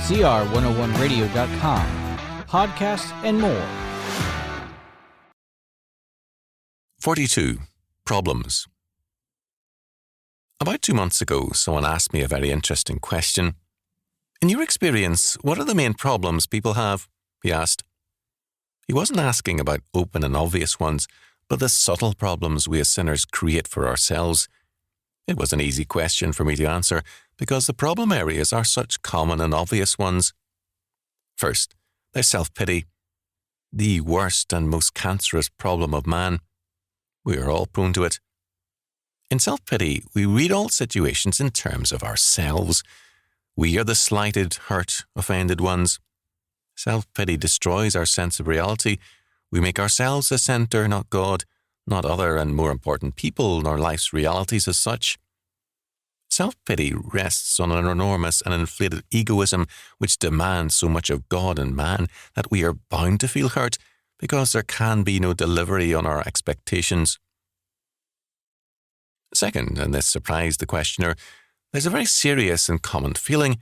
cr101radio.com, podcasts, and more. 42. Problems. About 2 months ago, someone asked me a very interesting question. In your experience, what are the main problems people have? He asked. He wasn't asking about open and obvious ones, but the subtle problems we as sinners create for ourselves. It was an easy question for me to answer because the problem areas are such common and obvious ones. First, there's self-pity, the worst and most cancerous problem of man. We are all prone to it. In self-pity, we read all situations in terms of ourselves. We are the slighted, hurt, offended ones. Self-pity destroys our sense of reality. We make ourselves the centre, not God, not other and more important people, nor life's realities as such. Self-pity rests on an enormous and inflated egoism which demands so much of God and man that we are bound to feel hurt because there can be no delivery on our expectations. Second, and this surprised the questioner, there's a very serious and common feeling,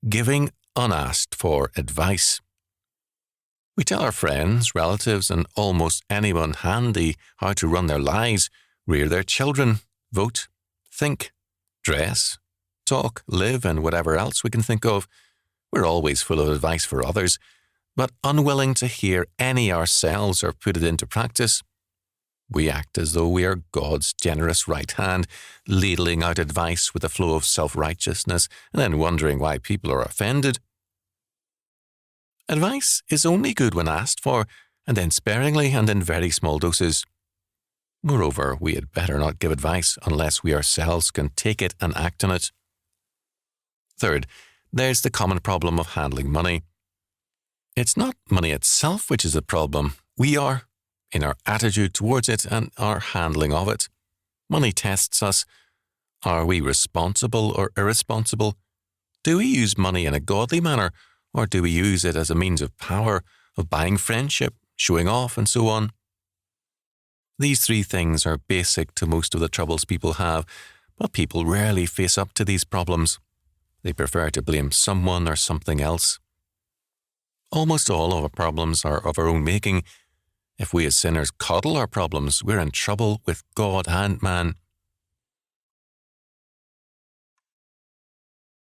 giving unasked for advice. We tell our friends, relatives, and almost anyone handy how to run their lives, rear their children, vote, think, dress, talk, live, and whatever else we can think of. We're always full of advice for others, but unwilling to hear any ourselves or put it into practice. We act as though we are God's generous right hand, ladling out advice with a flow of self-righteousness and then wondering why people are offended. Advice is only good when asked for, and then sparingly and in very small doses. Moreover, we had better not give advice unless we ourselves can take it and act on it. Third, there's the common problem of handling money. It's not money itself which is the problem. We are, in our attitude towards it and our handling of it. Money tests us. Are we responsible or irresponsible? Do we use money in a godly manner, or do we use it as a means of power, of buying friendship, showing off, and so on? These three things are basic to most of the troubles people have, but people rarely face up to these problems. They prefer to blame someone or something else. Almost all of our problems are of our own making. If we as sinners coddle our problems, we're in trouble with God and man.